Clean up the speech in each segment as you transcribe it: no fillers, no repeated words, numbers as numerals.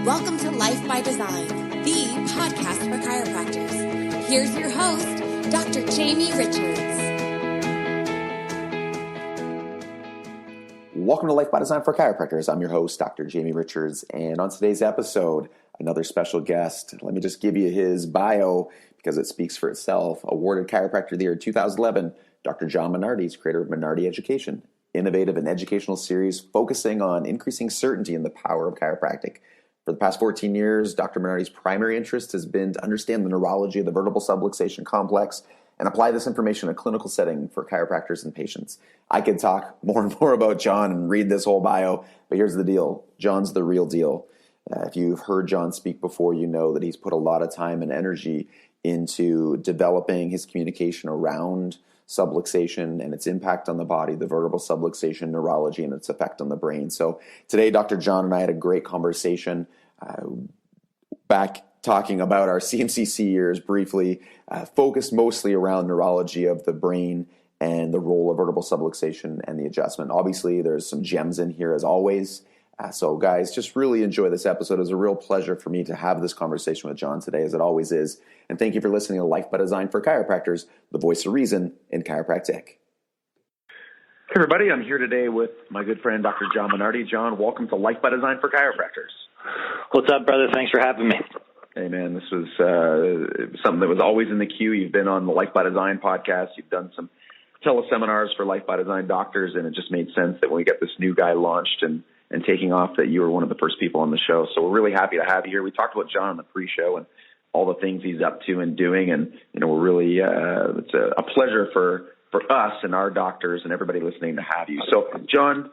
Welcome to Life by Design, the podcast for chiropractors. Here's your host, Dr. Jamie Richards. Welcome to Life by Design for chiropractors. I'm your host, Dr. Jamie Richards, and on today's episode, another special guest. Let me just give you his bio because it speaks for itself. Awarded Chiropractor of the Year 2011, Dr. John Minardi is creator of Minardi Education, innovative and educational series focusing on increasing certainty in the power of chiropractic. For the past 14 years, Dr. Minardi's primary interest has been to understand the neurology of the vertebral subluxation complex and apply this information in a clinical setting for chiropractors and patients. I could talk more and more about John and read this whole bio, but here's the deal. John's the real deal. If you've heard John speak before, you know that he's put a lot of time and energy into developing his communication around subluxation and its impact on the body, the vertebral subluxation neurology, and its effect on the brain. So today, Dr. John and I had a great conversation back talking about our CMCC years briefly, focused mostly around neurology of the brain and the role of vertebral subluxation and the adjustment. Obviously, there's some gems in here as always. So guys, just really enjoy this episode. It was a real pleasure for me to have this conversation with John today, as it always is. And thank you for listening to Life by Design for Chiropractors, the voice of reason in chiropractic. Hey everybody, I'm here today with my good friend, Dr. John Minardi. John, welcome to Life by Design for Chiropractors. What's up, brother? Thanks for having me. Hey man, this was something that was always in the queue. You've been on the Life by Design podcast. You've done some teleseminars for Life by Design doctors, and it just made sense that when we get this new guy launched and taking off, that you were one of the first people on the show. So we're really happy to have you here. We talked about John on the pre-show and all the things he's up to and doing, and we're really it's a pleasure for us and our doctors and everybody listening to have you. So John,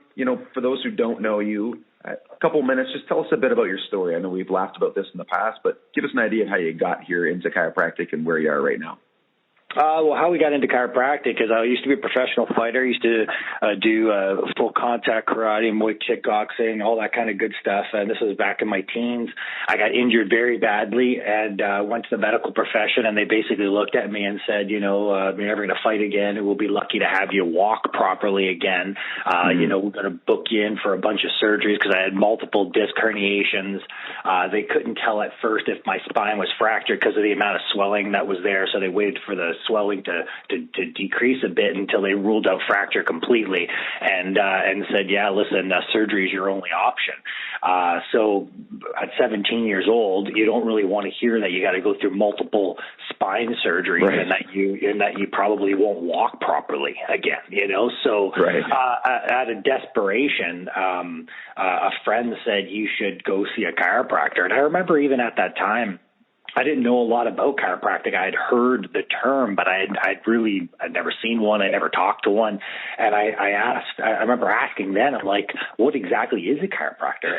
for those who don't know you, a couple minutes, just tell us a bit about your story. I know we've laughed about this in the past, but give us an idea of how you got here into chiropractic and where you are right now. Well, how we got into chiropractic is I used to be a professional fighter. I used to do full contact karate, Muay Thai, kickboxing, all that kind of good stuff. And this was back in my teens. I got injured very badly and went to the medical profession, and they basically looked at me and said, you're never going to fight again, and we'll be lucky to have you walk properly again. We're going to book you in for a bunch of surgeries because I had multiple disc herniations. They couldn't tell at first if my spine was fractured because of the amount of swelling that was there, so they waited for the swelling to decrease a bit until they ruled out fracture completely and said, surgery is your only option. So at 17 years old, you don't really want to hear that you got to go through multiple spine surgeries, right, and that you probably won't walk properly again, So right. Out of desperation, a friend said you should go see a chiropractor. And I remember even at that time, I didn't know a lot about chiropractic. I had heard the term, but I'd never seen one. I never talked to one. And I remember asking then, I'm like, what exactly is a chiropractor?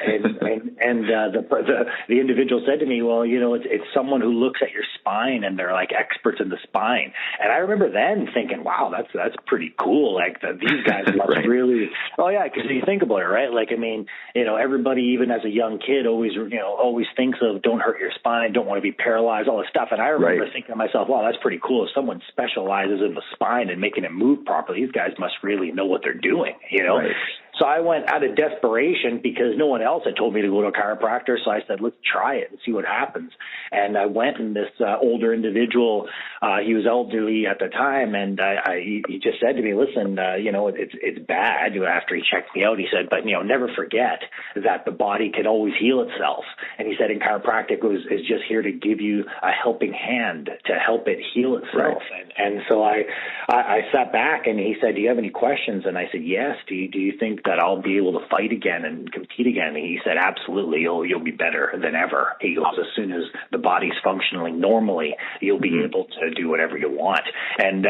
And the individual said to me, well, it's someone who looks at your spine and they're like experts in the spine. And I remember then thinking, wow, that's pretty cool. Like these guys must right. really, oh yeah, because you think about it, right? Like, everybody, even as a young kid, always thinks of don't hurt your spine, don't want to be paralyzed, all this stuff. And I remember right. thinking to myself, wow, that's pretty cool. If someone specializes in the spine and making it move properly, these guys must really know what they're doing, Right. So I went out of desperation because no one else had told me to go to a chiropractor. So I said, let's try it and see what happens. And I went, and this older individual, he was elderly at the time, and he just said to me, listen, it's bad. After he checked me out, he said, but never forget that the body can always heal itself. And he said, in chiropractic is just here to give you a helping hand to help it heal itself. Right. And so I sat back, and he said, do you have any questions? And I said, yes. Do you think that I'll be able to fight again and compete again? And he said, absolutely. You'll be better than ever. He goes, as soon as the body's functioning normally, you'll be able to do whatever you want. And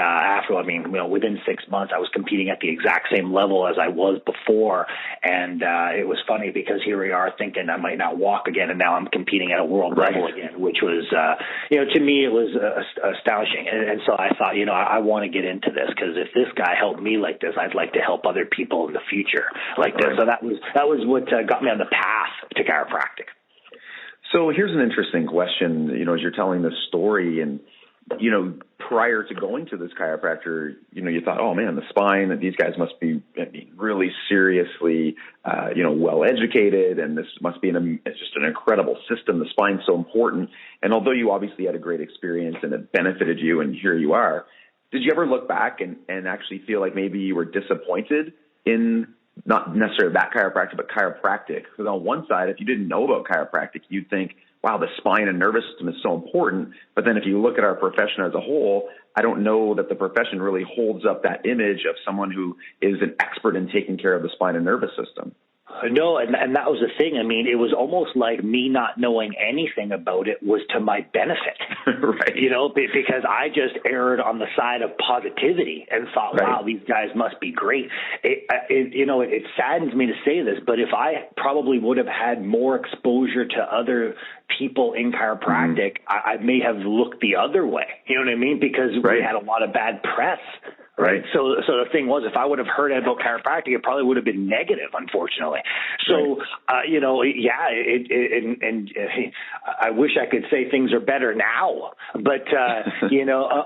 within 6 months, I was competing at the exact same level as I was before. And it was funny because here we are thinking I might not walk again, and now I'm competing at a world level again, which was, to me, it was astonishing. And so I thought, I want to get into this because if this guy helped me like this, I'd like to help other people in the future like this. So that was what got me on the path to chiropractic. So here's an interesting question. As you're telling this story, and prior to going to this chiropractor, you thought, oh man, the spine, that these guys must be really seriously, well educated, and this must be it's just an incredible system. The spine's so important. And although you obviously had a great experience and it benefited you, and here you are, did you ever look back and actually feel like maybe you were disappointed in not necessarily that chiropractic, but chiropractic? Because on one side, if you didn't know about chiropractic, you'd think, wow, the spine and nervous system is so important. But then if you look at our profession as a whole, I don't know that the profession really holds up that image of someone who is an expert in taking care of the spine and nervous system. No, and that was the thing. I mean, it was almost like me not knowing anything about it was to my benefit, right? Because I just erred on the side of positivity and thought, wow, these guys must be great. It saddens me to say this, but if I probably would have had more exposure to other people in chiropractic, I may have looked the other way. You know what I mean? Because we had a lot of bad press. Right. So the thing was, if I would have heard about chiropractic, it probably would have been negative, unfortunately. So, I wish I could say things are better now, but,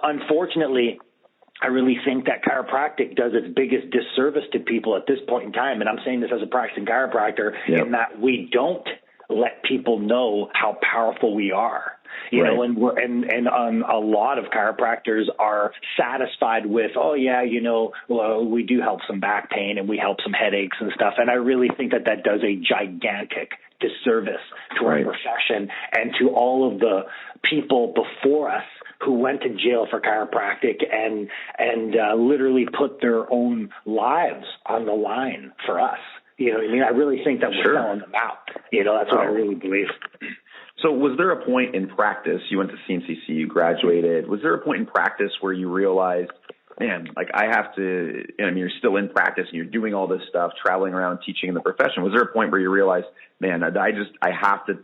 unfortunately, I really think that chiropractic does its biggest disservice to people at this point in time. And I'm saying this as a practicing chiropractor, in that we don't let people know how powerful we are. And a lot of chiropractors are satisfied with, we do help some back pain and we help some headaches and stuff. And I really think that does a gigantic disservice to our profession and to all of the people before us who went to jail for chiropractic and literally put their own lives on the line for us. You know what I mean? I really think that we're selling them out. That's what I really believe. So was there a point in practice, you went to CMCC, you graduated, was there a point in practice where you realized, man, like I have to, you're still in practice and you're doing all this stuff, traveling around, teaching in the profession. Was there a point where you realized, man, I have to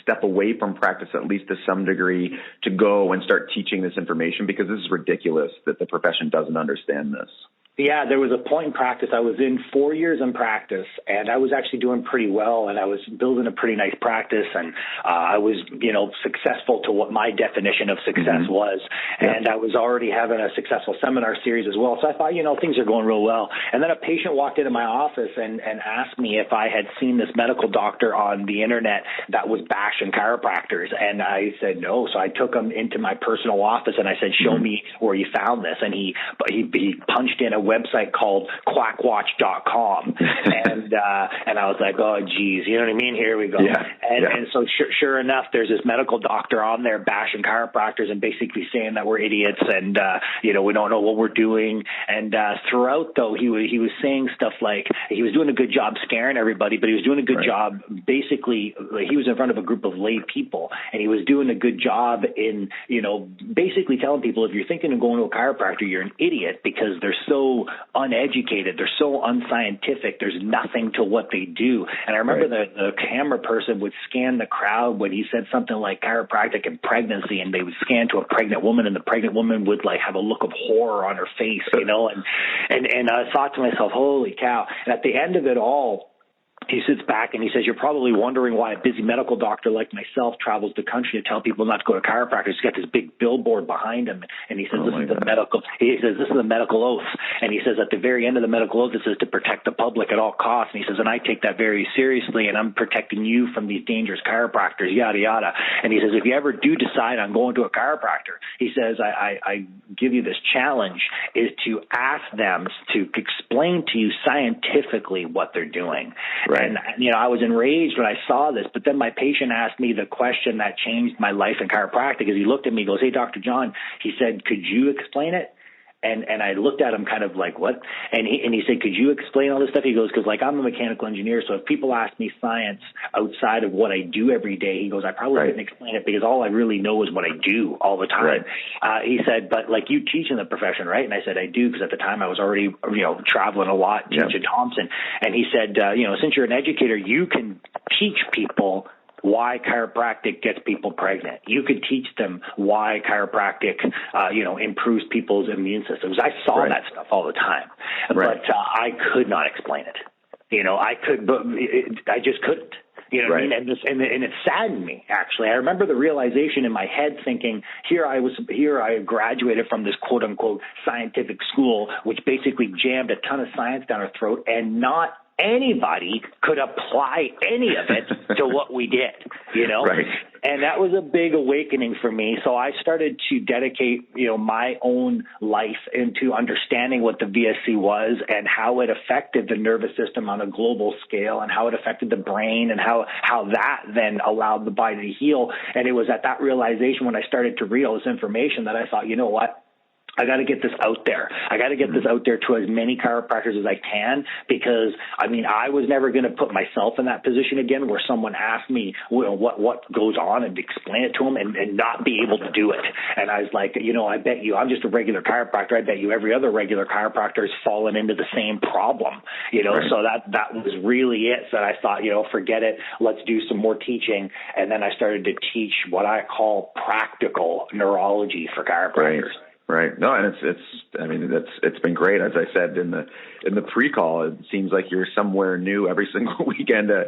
step away from practice at least to some degree to go and start teaching this information, because this is ridiculous that the profession doesn't understand this? Yeah, there was a point in practice. I was in 4 years in practice, and I was actually doing pretty well, and I was building a pretty nice practice, and I was, successful to what my definition of success was, and I was already having a successful seminar series as well. So I thought, things are going real well. And then a patient walked into my office and asked me if I had seen this medical doctor on the internet that was bashing chiropractors, and I said no. So I took him into my personal office, and I said, show me where you found this, and he punched in a website called quackwatch.com. And I was like, oh, geez, you know what I mean? Here we go. And so sure enough, there's this medical doctor on there bashing chiropractors and basically saying that we're idiots and, we don't know what we're doing. And throughout, though, he was saying stuff like he was doing a good job scaring everybody, but he was doing a good job. Basically, he was in front of a group of lay people, and he was doing a good job in, basically telling people, if you're thinking of going to a chiropractor, you're an idiot because they're so uneducated, they're so unscientific, there's nothing to what they do. And I remember the camera person would scan the crowd when he said something like chiropractic and pregnancy, and they would scan to a pregnant woman, and the pregnant woman would like have a look of horror on her face, and I thought to myself, holy cow. And at the end of it all, he sits back and he says, you're probably wondering why a busy medical doctor like myself travels the country to tell people not to go to chiropractors. He's got this big billboard behind him, and he says, this is the medical oath. And he says, at the very end of the medical oath, it says to protect the public at all costs. And he says, and I take that very seriously, and I'm protecting you from these dangerous chiropractors, yada, yada. And he says, if you ever do decide on going to a chiropractor, he says, I give you this challenge, is to ask them to explain to you scientifically what they're doing. And, I was enraged when I saw this, but then my patient asked me the question that changed my life in chiropractic. As he looked at me, he goes, hey, Dr. John, he said, could you explain it? And I looked at him kind of like, what? And he said, could you explain all this stuff? He goes, because like I'm a mechanical engineer, so if people ask me science outside of what I do every day, he goes, I probably couldn't explain it because all I really know is what I do all the time. He said, but like you teach in the profession, right? And I said, I do, because at the time I was already, traveling a lot, teaching Thompson. And he said, since you're an educator, you can teach people why chiropractic gets people pregnant. You could teach them why chiropractic, improves people's immune systems. I saw that stuff all the time, but I could not explain it. I could, but I just couldn't. You know what I mean? And it saddened me, actually. I remember the realization in my head thinking, here I graduated from this quote unquote scientific school, which basically jammed a ton of science down our throat, and not anybody could apply any of it to what we did, you know? Right. And that was a big awakening for me. So I started to dedicate, my own life into understanding what the VSC was and how it affected the nervous system on a global scale, and how it affected the brain, and how that then allowed the body to heal. And it was at that realization, when I started to read all this information, that I thought, you know what? I got to get this out there. I got to get this out there to as many chiropractors as I can, because I was never going to put myself in that position again where someone asked me what goes on and explain it to them and not be able to do it. And I was like, I bet you, I'm just a regular chiropractor. I bet you every other regular chiropractor has fallen into the same problem, Right. So that was really it. So I thought, forget it. Let's do some more teaching. And then I started to teach what I call practical neurology for chiropractors. Right. No, and it's been great. As I said in the pre-call, it seems like you're somewhere new every single weekend. I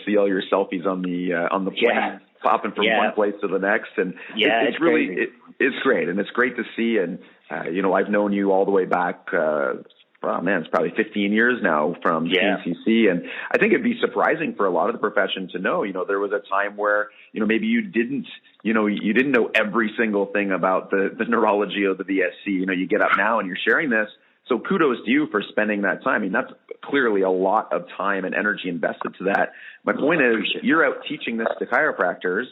see all your selfies on the plane, popping from one place to the next, and it's really it's great, and it's great to see. And I've known you all the way back. It's probably 15 years now from KCC. And I think it'd be surprising for a lot of the profession to know, there was a time where, maybe you didn't know every single thing about the neurology of the VSC. You get up now and you're sharing this. So kudos to you for spending that time. That's clearly a lot of time and energy invested to that. My point is, you're out teaching this to chiropractors.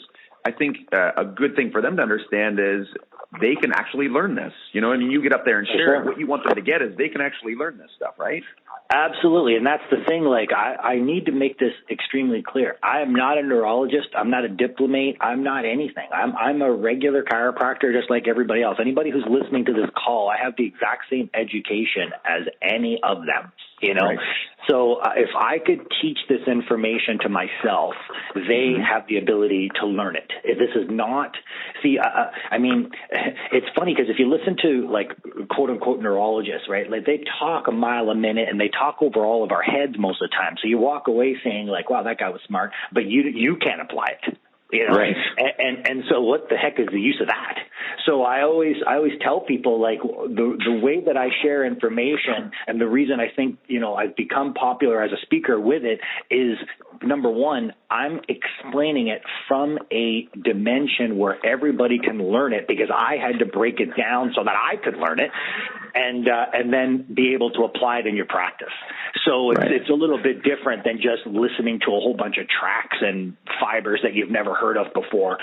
I think a good thing for them to understand is they can actually learn this. You get up there and share it. What you want them to get is they can actually learn this stuff, right? Absolutely. And that's the thing. I need to make this extremely clear. I am not a neurologist. I'm not a diplomate. I'm not anything. I'm a regular chiropractor just like everybody else. Anybody who's listening to this call, I have the exact same education as any of them. Right. So if I could teach this information to myself, they have the ability to learn it. If this is not, it's funny because if you listen to quote unquote neurologists, right, they talk a mile a minute and they talk over all of our heads most of the time. So you walk away saying wow, that guy was smart, but you can't apply it. Right. And so what the heck is the use of that? So I always tell people the way that I share information, and the reason I think, I've become popular as a speaker with it is, number one, I'm explaining it from a dimension where everybody can learn it, because I had to break it down so that I could learn it and then be able to apply it in your practice. So it's a little bit different than just listening to a whole bunch of tracks and fibers that you've never heard of before.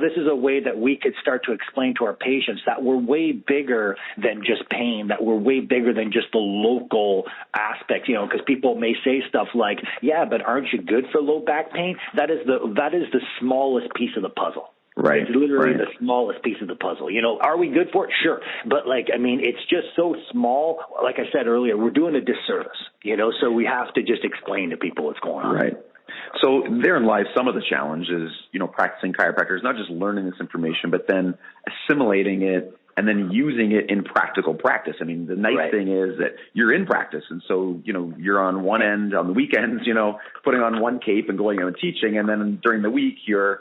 This is a way that we could start to explain to our patients that we're way bigger than just pain, that we're way bigger than just the local aspect, because people may say stuff like, yeah, but aren't you good for low back pain? That is the smallest piece of the puzzle. Right. It's literally the smallest piece of the puzzle. Are we good for it? Sure. But it's just so small. Like I said earlier, we're doing a disservice, so we have to just explain to people what's going on. Right. So therein lies some of the challenges, practicing chiropractors, not just learning this information, but then assimilating it and then using it in practical practice. The nice thing is that you're in practice. And so, you're on one end on the weekends, putting on one cape and going out and teaching. And then during the week, you're,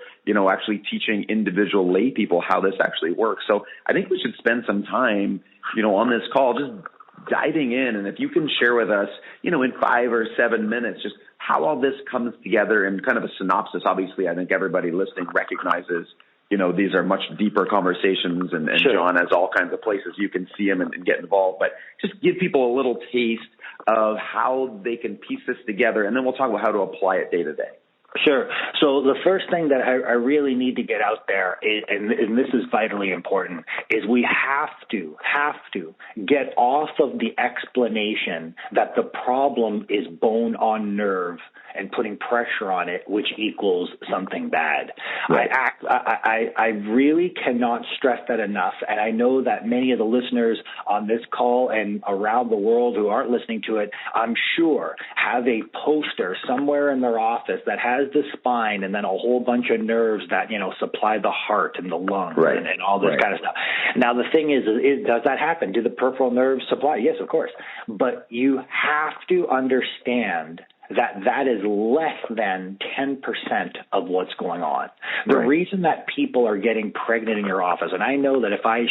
actually teaching individual lay people how this actually works. So I think we should spend some time, on this call, just diving in. And if you can share with us, in 5 or 7 minutes, just how all this comes together in kind of a synopsis. Obviously, I think everybody listening recognizes, these are much deeper conversations, and sure. John has all kinds of places you can see him and get involved. But just give people a little taste of how they can piece this together, and then we'll talk about how to apply it day to day. Sure. So the first thing that I really need to get out there, and this is vitally important, is we have to get off of the explanation that the problem is bone on nerve and putting pressure on it, which equals something bad. Right. I really cannot stress that enough, and I know that many of the listeners on this call and around the world who aren't listening to it, I'm sure, have a poster somewhere in their office that has the spine and then a whole bunch of nerves that, supply the heart and the lungs and all this kind of stuff. Now, the thing is, does that happen? Do the peripheral nerves supply? Yes, of course. But you have to understand that is less than 10% of what's going on. The reason that people are getting pregnant in your office, and I know that if I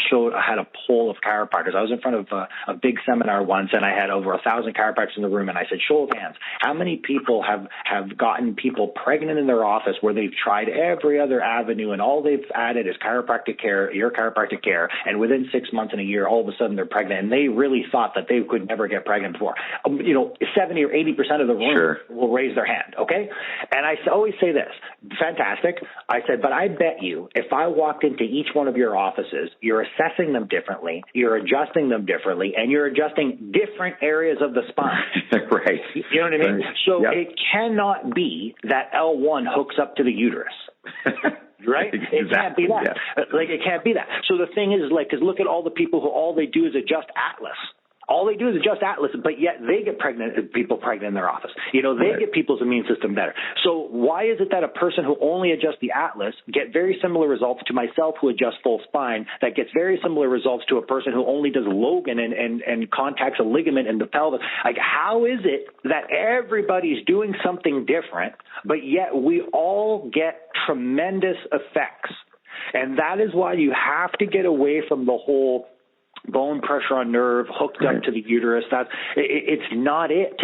had a poll of chiropractors, I was in front of a big seminar once, and I had over 1,000 chiropractors in the room, and I said, show of hands, how many people have gotten people pregnant in their office where they've tried every other avenue, and all they've added is chiropractic care, your chiropractic care, and within 6 months and a year, all of a sudden they're pregnant, and they really thought that they could never get pregnant before. 70 or 80% of the room will raise their hand, okay? And I always say this, fantastic. I said, but I bet you if I walked into each one of your offices, you're assessing them differently, you're adjusting them differently, and you're adjusting different areas of the spine. Right. You know what I mean? Right. So it cannot be that L1 hooks up to the uterus. Right? Exactly. It can't be that. Yeah. It can't be that. So the thing is, because look at all the people who all they do is adjust Atlas. All they do is adjust Atlas, but yet they get people pregnant in their office. They get people's immune system better. So why is it that a person who only adjusts the Atlas get very similar results to myself who adjusts full spine, that gets very similar results to a person who only does Logan and contacts a ligament in the pelvis? How is it that everybody's doing something different, but yet we all get tremendous effects? And that is why you have to get away from the whole bone pressure on nerve hooked up to the uterus. It's not it.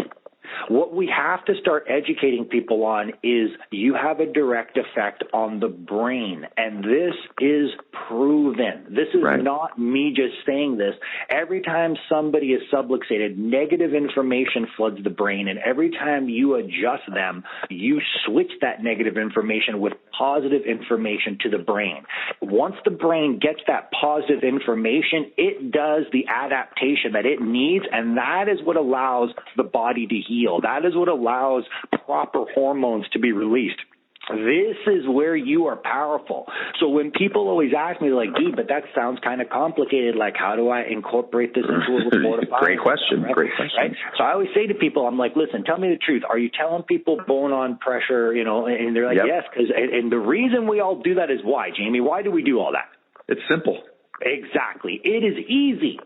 What we have to start educating people on is you have a direct effect on the brain, and this is proven. This is not me just saying this. Every time somebody is subluxated, negative information floods the brain, and every time you adjust them, you switch that negative information with positive information to the brain. Once the brain gets that positive information, it does the adaptation that it needs, and that is what allows the body to heal. That is what allows proper hormones to be released. This is where you are powerful. So when people always ask me, dude, but that sounds kind of complicated. How do I incorporate this into a report of Great question. Right? Great question. Right? So I always say to people, I'm like, listen, tell me the truth. Are you telling people bone on pressure, and they're like, yes. And the reason we all do that is why, Jamie? Why do we do all that? It's simple. Exactly. It is easy.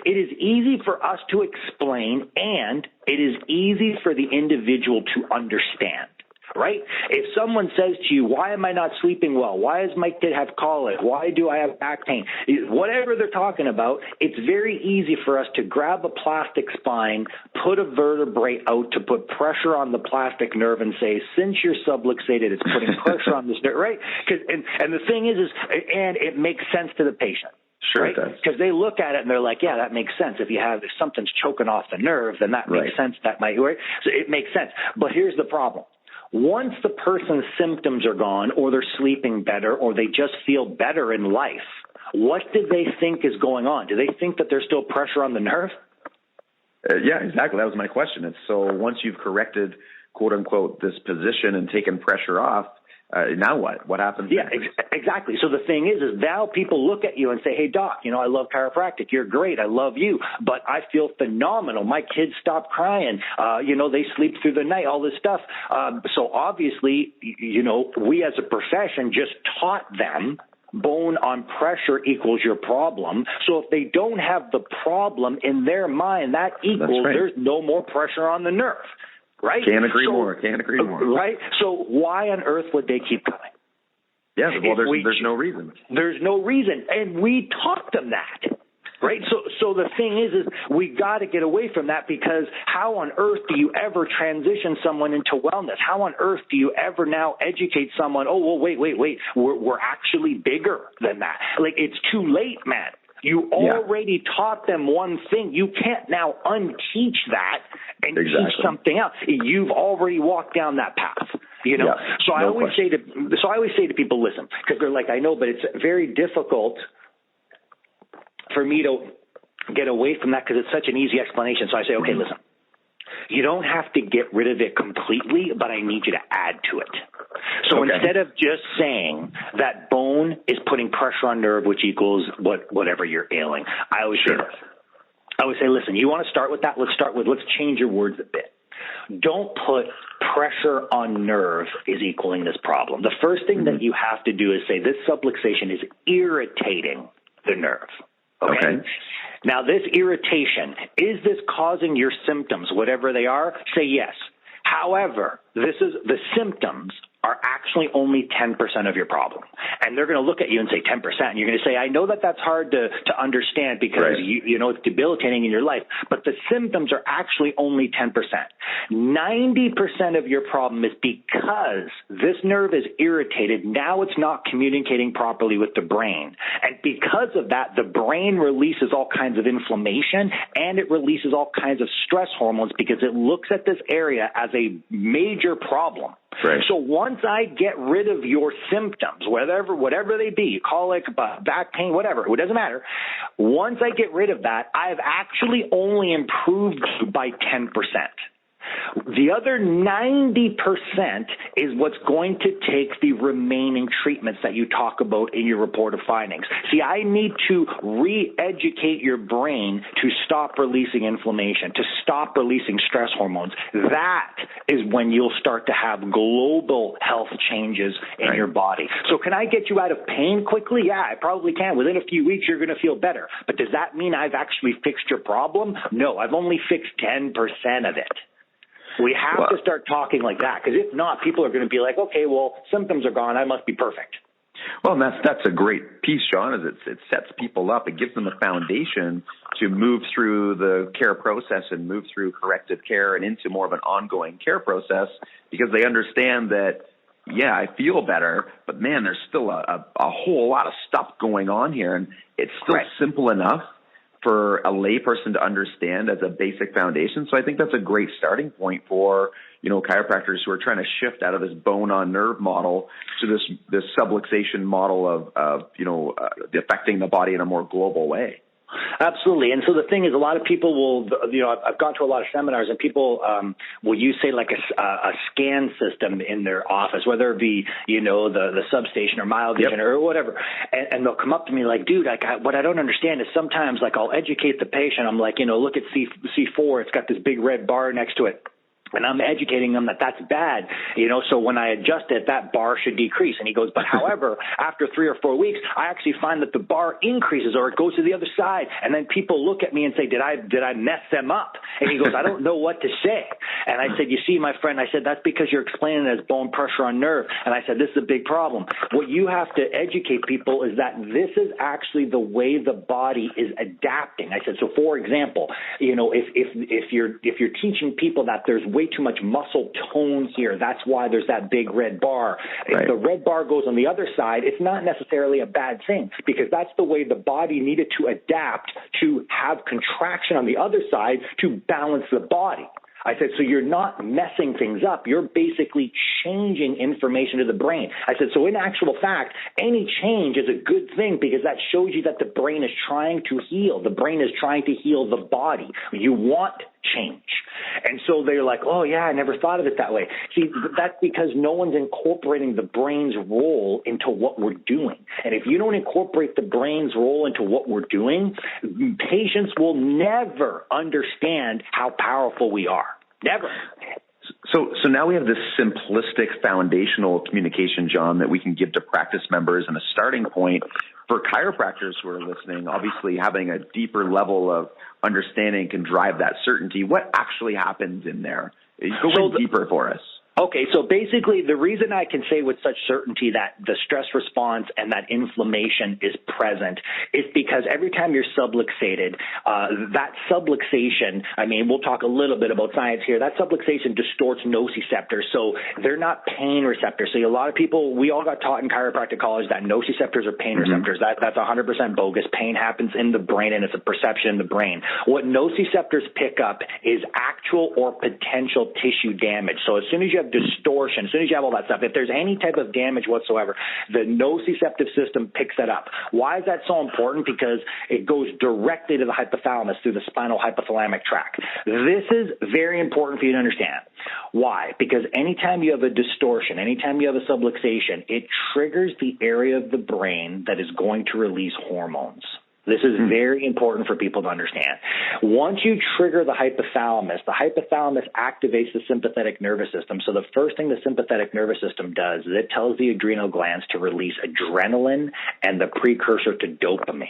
It is easy for us to explain, and it is easy for the individual to understand, right? If someone says to you, why am I not sleeping well? Why does my kid have colic? Why do I have back pain? Whatever they're talking about, it's very easy for us to grab a plastic spine, put a vertebrae out to put pressure on the plastic nerve and say, since you're subluxated, it's putting pressure on this nerve, right? And the thing is, and it makes sense to the patient. Sure, right? It does. Because they look at it and they're like, yeah, that makes sense. If something's choking off the nerve, then that makes sense. That might work. So it makes sense. But here's the problem. Once the person's symptoms are gone, or they're sleeping better, or they just feel better in life, what do they think is going on? Do they think that there's still pressure on the nerve? Yeah, exactly. That was my question. It's so once you've corrected, quote unquote, this position and taken pressure off, now what? What happens? Yeah, exactly. So the thing is now people look at you and say, hey, doc, I love chiropractic. You're great. I love you. But I feel phenomenal. My kids stop crying. They sleep through the night, all this stuff. So obviously, we as a profession just taught them bone on pressure equals your problem. So if they don't have the problem in their mind, that equals there's no more pressure on the nerve. Right? Can't agree more. Right? So why on earth would they keep coming? Yeah, well, there's no reason. There's no reason. And we taught them that. Right? So the thing is we got to get away from that, because how on earth do you ever transition someone into wellness? How on earth do you ever now educate someone, oh, well, wait, we're actually bigger than that. It's too late, man. You already taught them one thing. You can't now unteach that and teach something else. You've already walked down that path. Yeah, so I always say to people, listen, because they're like, I know, but it's very difficult for me to get away from that because it's such an easy explanation. So I say, okay, listen, you don't have to get rid of it completely, but I need you to add to it. So instead of just saying that bone is putting pressure on nerve, which equals whatever you're ailing, I always say this. I always say, listen, you want to start with that? Let's change your words a bit. Don't put pressure on nerve is equaling this problem. The first thing that you have to do is say this subluxation is irritating the nerve. Okay. Now, this irritation, is this causing your symptoms, whatever they are? Say yes. However, the symptoms are actually only 10% of your problem. And they're going to look at you and say 10%. And you're going to say, I know that that's hard to understand because, you know, it's debilitating in your life. But the symptoms are actually only 10%. 90% of your problem is because this nerve is irritated. Now it's not communicating properly with the brain. And because of that, the brain releases all kinds of inflammation and it releases all kinds of stress hormones because it looks at this area as a major problem. Right. So once I get rid of your symptoms, whatever they be, colic, back pain, whatever, it doesn't matter. Once I get rid of that, I've actually only improved by 10%. The other 90% is what's going to take the remaining treatments that you talk about in your report of findings. See, I need to re-educate your brain to stop releasing inflammation, to stop releasing stress hormones. That is when you'll start to have global health changes in your body. So can I get you out of pain quickly? Yeah, I probably can. Within a few weeks, you're going to feel better. But does that mean I've actually fixed your problem? No, I've only fixed 10% of it. We have to start talking like that, because if not, people are going to be like, okay, well, symptoms are gone. I must be perfect. Well, and that's a great piece, John, is it sets people up. It gives them a foundation to move through the care process and move through corrective care and into more of an ongoing care process, because they understand that, yeah, I feel better, but man, there's still a whole lot of stuff going on here, and it's still simple enough for a layperson to understand as a basic foundation. So I think that's a great starting point for, you know, chiropractors who are trying to shift out of this bone on nerve model to this subluxation model of affecting the body in a more global way. Absolutely. And so the thing is, a lot of people will, you know, I've gone to a lot of seminars, and people will use, say, like a scan system in their office, whether it be, you know, the substation or MyoVision or whatever. And they'll come up to me like, dude, what I don't understand is sometimes, like, I'll educate the patient. I'm like, you know, look at C4. It's got this big red bar next to it. And I'm educating them that that's bad, you know, so when I adjust it, that bar should decrease. And he goes, but however, after 3 or 4 weeks, I actually find that the bar increases or it goes to the other side. And then people look at me and say, did I mess them up? And he goes, I don't know what to say. And I said, you see, my friend, I said, that's because you're explaining it as bone pressure on nerve. And I said, this is a big problem. What you have to educate people is that this is actually the way the body is adapting. I said, so for example, you know, if you're teaching people that there's way too much muscle tone here, that's why there's that big red bar. If the red bar goes on the other side, it's not necessarily a bad thing, because that's the way the body needed to adapt to have contraction on the other side to balance the body. I said, so you're not messing things up. You're basically changing information to the brain. I said, so in actual fact, any change is a good thing, because that shows you that the brain is trying to heal. The brain is trying to heal the body. You want change. And so they're like, oh, yeah, I never thought of it that way. See, that's because no one's incorporating the brain's role into what we're doing. And if you don't incorporate the brain's role into what we're doing, patients will never understand how powerful we are. Never. So now we have this simplistic foundational communication, John, that we can give to practice members, and a starting point for chiropractors who are listening. Obviously, having a deeper level of understanding can drive that certainty. What actually happens in there? Go deeper for us. Okay, so basically the reason I can say with such certainty that the stress response and that inflammation is present is because every time you're subluxated, that subluxation, I mean, we'll talk a little bit about science here, that subluxation distorts nociceptors, so they're not pain receptors. So a lot of people, we all got taught in chiropractic college that nociceptors are pain receptors. That's 100% bogus. Pain happens in the brain, and it's a perception in the brain. What nociceptors pick up is actual or potential tissue damage. So as soon as you have distortion, as soon as you have all that stuff, if there's any type of damage whatsoever, the nociceptive system picks that up. Why is that so important? Because it goes directly to the hypothalamus through the spinal hypothalamic tract. This is very important for you to understand. Why? Because anytime you have a distortion, anytime you have a subluxation, it triggers the area of the brain that is going to release hormones. This is very important for people to understand. Once you trigger the hypothalamus activates the sympathetic nervous system. So the first thing the sympathetic nervous system does is it tells the adrenal glands to release adrenaline and the precursor to dopamine.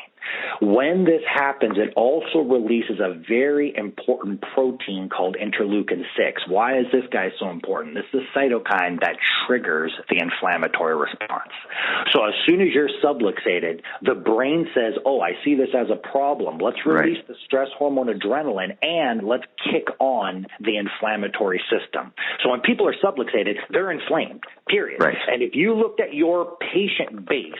When this happens, it also releases a very important protein called interleukin-6. Why is this guy so important? This is a cytokine that triggers the inflammatory response. So as soon as you're subluxated, the brain says, oh, I see this as a problem. Let's release the stress hormone adrenaline and let's kick on the inflammatory system. So when people are subluxated, they're inflamed, period. Right. And if you looked at your patient base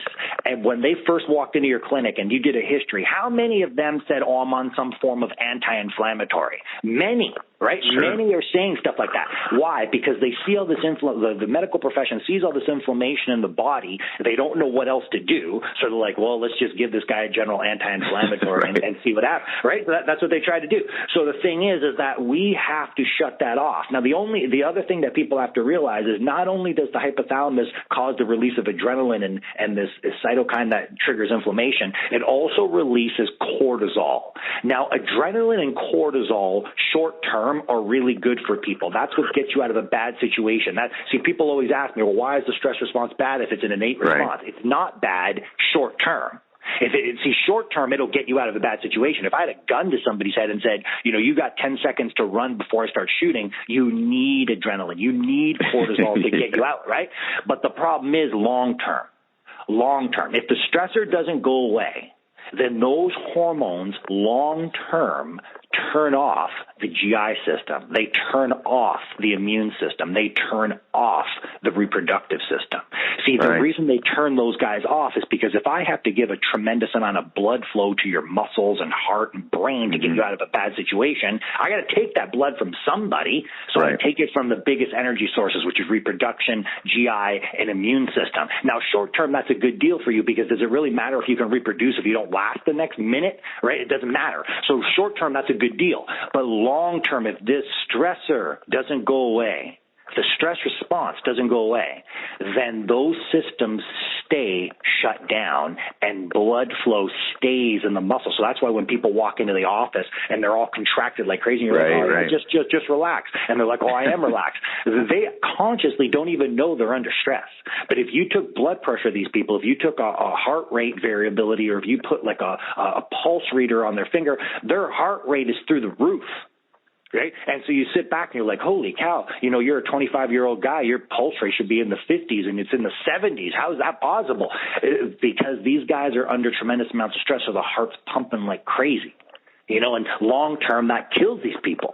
and when they first walked into your clinic and you did a history, how many of them said, oh, I'm on some form of anti-inflammatory? Many. Right? Sure. Many are saying stuff like that. Why? Because they see all this the medical profession sees all this inflammation in the body. They don't know what else to do. So they're like, well, let's just give this guy a general anti-inflammatory and see what happens. Right? That's what they try to do. So the thing is that we have to shut that off. Now, the other thing that people have to realize is not only does the hypothalamus cause the release of adrenaline and this cytokine that triggers inflammation, it also releases cortisol. Now, adrenaline and cortisol short term are really good for people. That's what gets you out of a bad situation. See, people always ask me, well, why is the stress response bad if it's an innate response? Right. It's not bad short term. Short term, it'll get you out of a bad situation. If I had a gun to somebody's head and said, you got 10 seconds to run before I start shooting, you need adrenaline. You need cortisol to get you out, right? But the problem is long term. Long term. If the stressor doesn't go away, then those hormones long term turn off the GI system. They turn off the immune system. They turn off the reproductive system. See, the reason they turn those guys off is because if I have to give a tremendous amount of blood flow to your muscles and heart and brain to get you out of a bad situation, I got to take that blood from somebody. So I take it from the biggest energy sources, which is reproduction, GI, and immune system. Now, short term, that's a good deal for you because does it really matter if you can reproduce if you don't last the next minute, right? It doesn't matter. So short term, that's a good deal. But long term, if this stressor doesn't go away, the stress response doesn't go away, then those systems stay shut down and blood flow stays in the muscle. So that's why when people walk into the office and they're all contracted like crazy, you're like, oh, just relax. And they're like, oh, I am relaxed. They consciously don't even know they're under stress. But if you took blood pressure of these people, if you took a heart rate variability, or if you put like a pulse reader on their finger, their heart rate is through the roof. Right? And so you sit back and you're like, holy cow, you're a 25-year-old guy. Your pulse rate should be in the 50s and it's in the 70s. How is that possible? Because these guys are under tremendous amounts of stress, so the heart's pumping like crazy. And long term, that kills these people.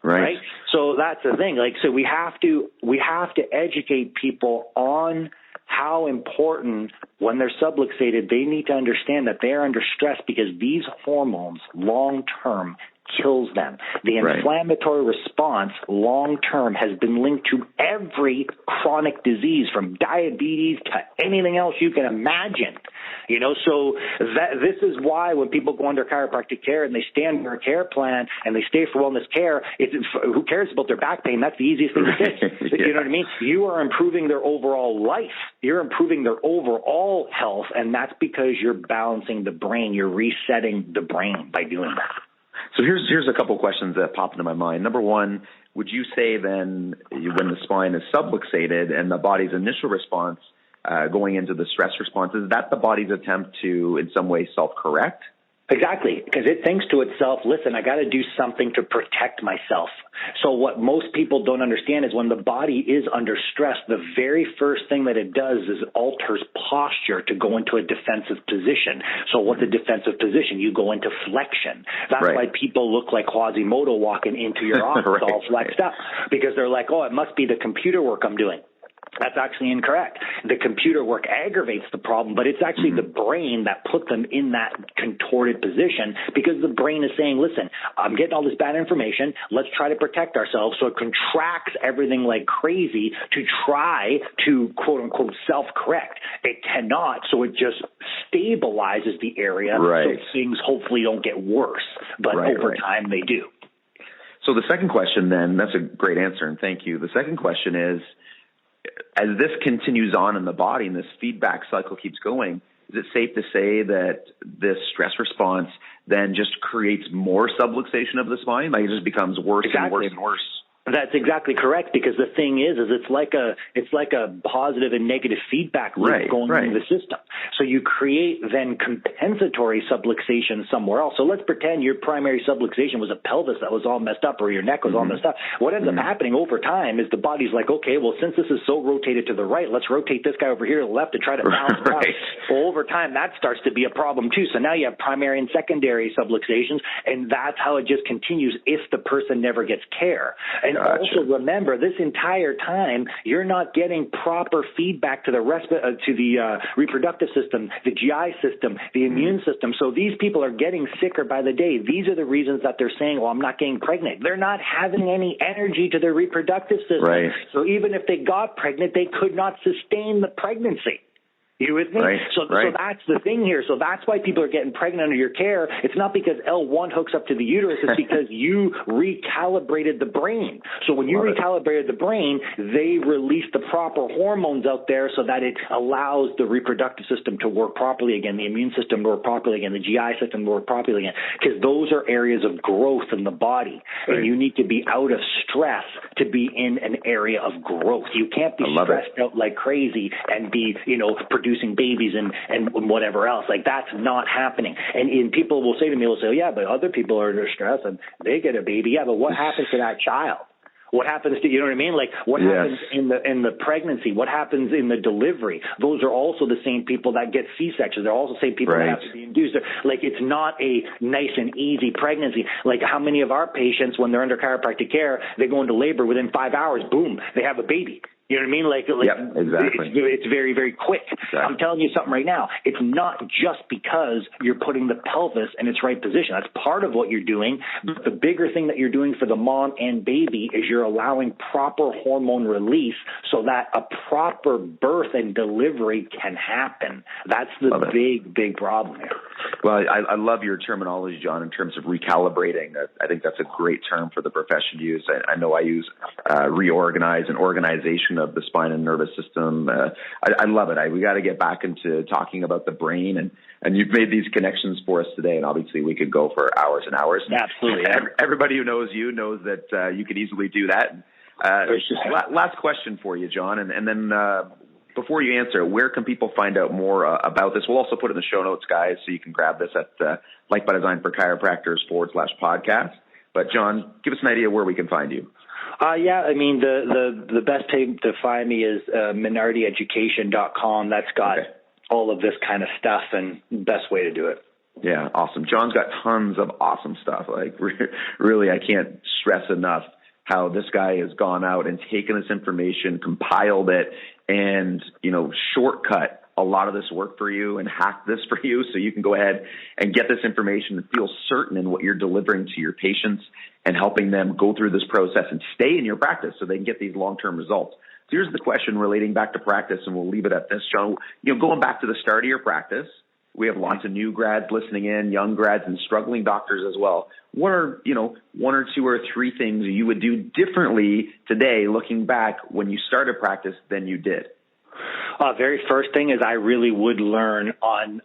Right? So that's the thing. So we have to educate people on how important when they're subluxated, they need to understand that they're under stress because these hormones long term kills them. The inflammatory response long-term has been linked to every chronic disease from diabetes to anything else you can imagine. So this is why when people go under chiropractic care and they stay under a care plan and they stay for wellness care, who cares about their back pain? That's the easiest thing to fix. You know what I mean? You are improving their overall life. You're improving their overall health, and that's because you're balancing the brain. You're resetting the brain by doing that. So here's a couple questions that pop into my mind. Number one, would you say then when the spine is subluxated and the body's initial response going into the stress response, is that the body's attempt to in some way self-correct? Exactly, because it thinks to itself, listen, I got to do something to protect myself. So what most people don't understand is when the body is under stress, the very first thing that it does is alters posture to go into a defensive position. So what's a defensive position? You go into flexion. That's why people look like Quasimodo walking into your office all flexed up, because they're like, oh, it must be the computer work I'm doing. That's actually incorrect. The computer work aggravates the problem, but it's actually the brain that put them in that contorted position because the brain is saying, listen, I'm getting all this bad information. Let's try to protect ourselves. So it contracts everything like crazy to try to, quote unquote, self-correct. It cannot, so it just stabilizes the area so things hopefully don't get worse, but over time they do. So the second question then, that's a great answer, and thank you. The second question is, as this continues on in the body and this feedback cycle keeps going, is it safe to say that this stress response then just creates more subluxation of the spine? Like it just becomes worse and worse and worse? That's exactly correct, because the thing is it's like a positive and negative feedback loop going through the system. So you create then compensatory subluxation somewhere else. So let's pretend your primary subluxation was a pelvis that was all messed up, or your neck was all messed up. What ends up happening over time is the body's like, okay, well, since this is so rotated to the right, let's rotate this guy over here to the left to try to balance it out. Well, over time, that starts to be a problem too. So now you have primary and secondary subluxations, and that's how it just continues if the person never gets care. And also remember, this entire time, you're not getting proper feedback to the reproductive system, the GI system, the immune system. So these people are getting sicker by the day. These are the reasons that they're saying, well, I'm not getting pregnant. They're not having any energy to their reproductive system. Right. So even if they got pregnant, they could not sustain the pregnancy. You with me? So that's the thing here. So that's why people are getting pregnant under your care. It's not because L1 hooks up to the uterus. It's because you recalibrated the brain. So when you recalibrated the brain, they release the proper hormones out there so that it allows the reproductive system to work properly again, the immune system to work properly again, the GI system to work properly again, because those are areas of growth in the body. And you need to be out of stress to be in an area of growth. You can't be stressed out like crazy and be, producing babies and whatever else. Like, that's not happening. And people will say to me, yeah, but other people are under stress and they get a baby. Yeah, but what happens to that child? What happens to, you know what I mean? Like, what happens in the pregnancy? What happens in the delivery? Those are also the same people that get C-sections. They're also the same people that have to be induced. Like, it's not a nice and easy pregnancy. Like, how many of our patients, when they're under chiropractic care, they go into labor within 5 hours, boom, they have a baby. You know what I mean? Like exactly. It's very, very quick. Exactly. I'm telling you something right now. It's not just because you're putting the pelvis in its right position. That's part of what you're doing. But the bigger thing that you're doing for the mom and baby is you're allowing proper hormone release so that a proper birth and delivery can happen. That's the big problem here. Well, I love your terminology, John, in terms of recalibrating. I think that's a great term for the profession to use. I know I use reorganize and organization of the spine and nervous system. I love it. We got to get back into talking about the brain, and you've made these connections for us today, and obviously we could go for hours and hours. Absolutely. Everybody who knows you knows that you could easily do that. Last question for you, John, and then before you answer, where can people find out more about this? We'll also put it in the show notes, guys, so you can grab this at Like by Design for Chiropractors /podcast. But John, give us an idea where we can find you. I mean, the best place to find me is minardieducation.com. That's got all of this kind of stuff, and best way to do it. Yeah, awesome. John's got tons of awesome stuff. Like, really, I can't stress enough how this guy has gone out and taken this information, compiled it, and, shortcut a lot of this work for you and hack this for you so you can go ahead and get this information and feel certain in what you're delivering to your patients and helping them go through this process and stay in your practice so they can get these long-term results. So here's the question relating back to practice, and we'll leave it at this, John. Going back to the start of your practice, we have lots of new grads listening in, young grads, and struggling doctors as well. What are, one or two or three things you would do differently today, looking back when you started practice than you did? Very first thing is I really would learn on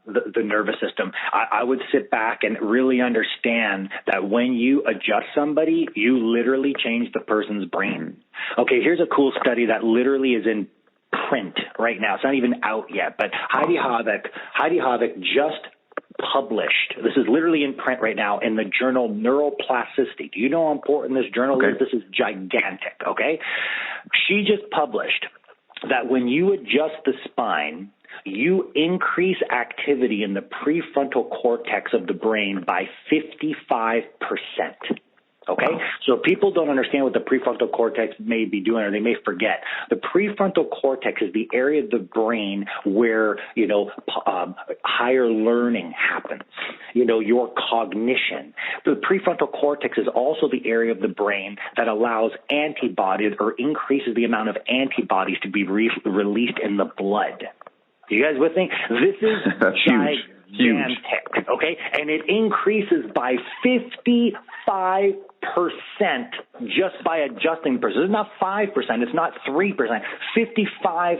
the nervous system. I would sit back and really understand that when you adjust somebody, you literally change the person's brain. Okay, here's a cool study that literally is in print right now. It's not even out yet, but Heidi Havik just published. This is literally in print right now in the journal Neuroplasticity. Do you know how important this journal is? This is gigantic, okay? She just published that when you adjust the spine, you increase activity in the prefrontal cortex of the brain by 55%. Okay? So people don't understand what the prefrontal cortex may be doing, or they may forget. The prefrontal cortex is the area of the brain where, higher learning happens, your cognition. The prefrontal cortex is also the area of the brain that allows antibodies or increases the amount of antibodies to be released in the blood. You guys with me? This is gigantic, okay? And it increases by 55%. 55% just by adjusting the person. This is not 5%. It's not 3%. 55%.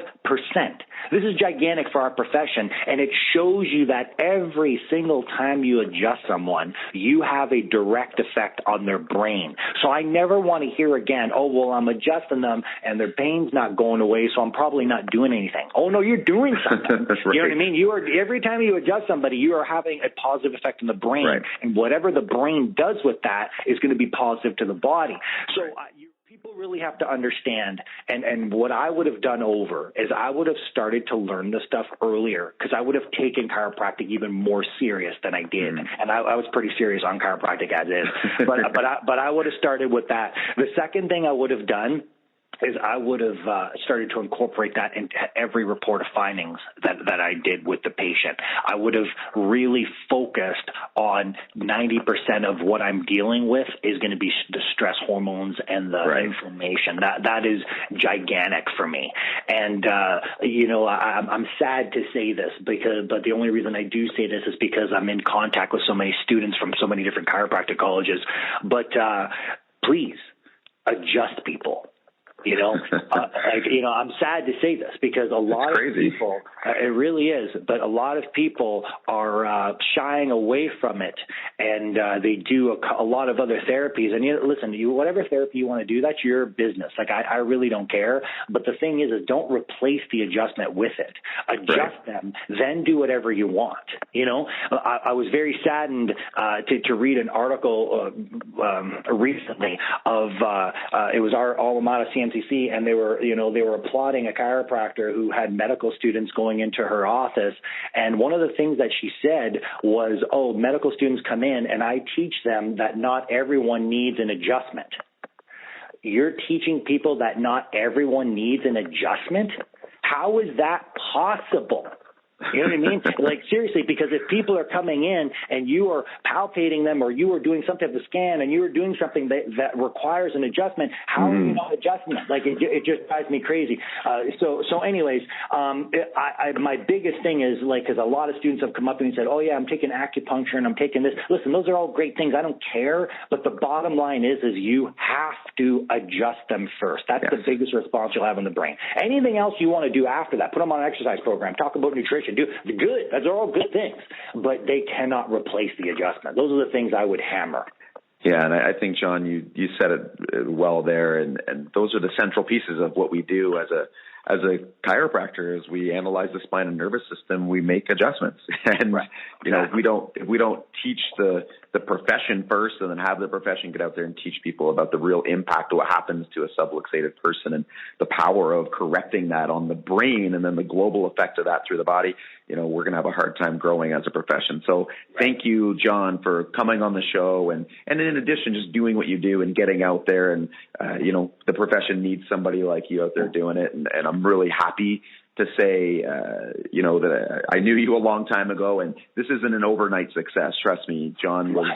This is gigantic for our profession, and it shows you that every single time you adjust someone, you have a direct effect on their brain. So I never want to hear again, oh, well, I'm adjusting them, and their pain's not going away, so I'm probably not doing anything. Oh, no, you're doing something. That's right. You know what I mean? Every time you adjust somebody, you are having a positive effect on the brain, right. and whatever the brain does with that is going to be positive to the body. So people really have to understand, and what I would have done over is I would have started to learn this stuff earlier, because I would have taken chiropractic even more serious than I did. And I was pretty serious on chiropractic as is, but I would have started with that. The second thing I would have done is I would have started to incorporate that into every report of findings that I did with the patient. I would have really focused on 90% of what I'm dealing with is going to be the stress hormones and the inflammation. That is gigantic for me. And, I'm sad to say this, but the only reason I do say this is because I'm in contact with so many students from so many different chiropractic colleges. But please adjust people. I'm sad to say this because a lot of people, it really is, but a lot of people are shying away from it, and they do a lot of other therapies. And listen, whatever therapy you want to do, that's your business. Like I really don't care. But the thing is don't replace the adjustment with it. Adjust them, then do whatever you want. I was very saddened to read an article recently of it was our alma mater, CMCC, and they were applauding a chiropractor who had medical students going into her office. And one of the things that she said was, oh, medical students come in and I teach them that not everyone needs an adjustment. You're teaching people that not everyone needs an adjustment? How is that possible? You know what I mean? Like, seriously, because if people are coming in and you are palpating them or you are doing some type of scan and you are doing something that requires an adjustment, how are you not adjusting it? Like, it just drives me crazy. So anyways, my biggest thing is, like, because a lot of students have come up to me and said, oh, yeah, I'm taking acupuncture and I'm taking this. Listen, those are all great things. I don't care. But the bottom line is you have to adjust them first. That's the biggest response you'll have in the brain. Anything else you want to do after that, put them on an exercise program, talk about nutrition, do good. Those are all good things, but they cannot replace the adjustment. Those are the things I would hammer. Yeah, and I think, John, you said it well there, and those are the central pieces of what we do as a chiropractor. Is we analyze the spine and nervous system, we make adjustments, and if we don't teach the profession first, and then have the profession get out there and teach people about the real impact of what happens to a subluxated person and the power of correcting that on the brain, and then the global effect of that through the body, we're going to have a hard time growing as a profession. So thank you, John, for coming on the show, and in addition, just doing what you do and getting out there, and the profession needs somebody like you out there doing it, and I'm really happy to say, that I knew you a long time ago, and this isn't an overnight success. Trust me, John was,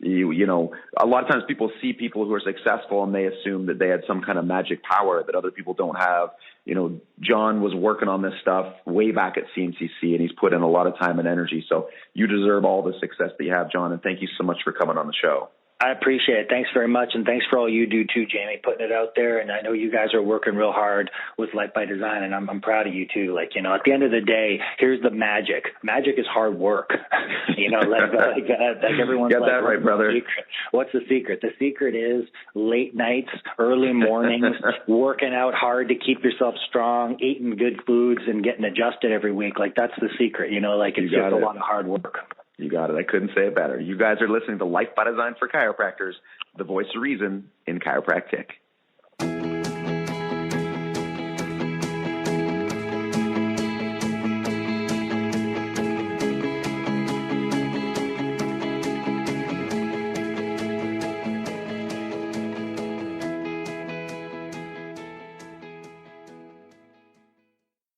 a lot of times people see people who are successful and they assume that they had some kind of magic power that other people don't have. John was working on this stuff way back at CMCC, and he's put in a lot of time and energy. So you deserve all the success that you have, John, and thank you so much for coming on the show. I appreciate it. Thanks very much, and thanks for all you do too, Jamie, putting it out there. And I know you guys are working real hard with Life by Design, and I'm proud of you too. Like, at the end of the day, here's the magic. Magic is hard work. Like everyone's get like, that right, brother. What's the secret? The secret is late nights, early mornings, working out hard to keep yourself strong, eating good foods, and getting adjusted every week. Like, that's the secret. It's just a lot of hard work. You got it. I couldn't say it better. You guys are listening to Life by Design for Chiropractors, the voice of reason in chiropractic.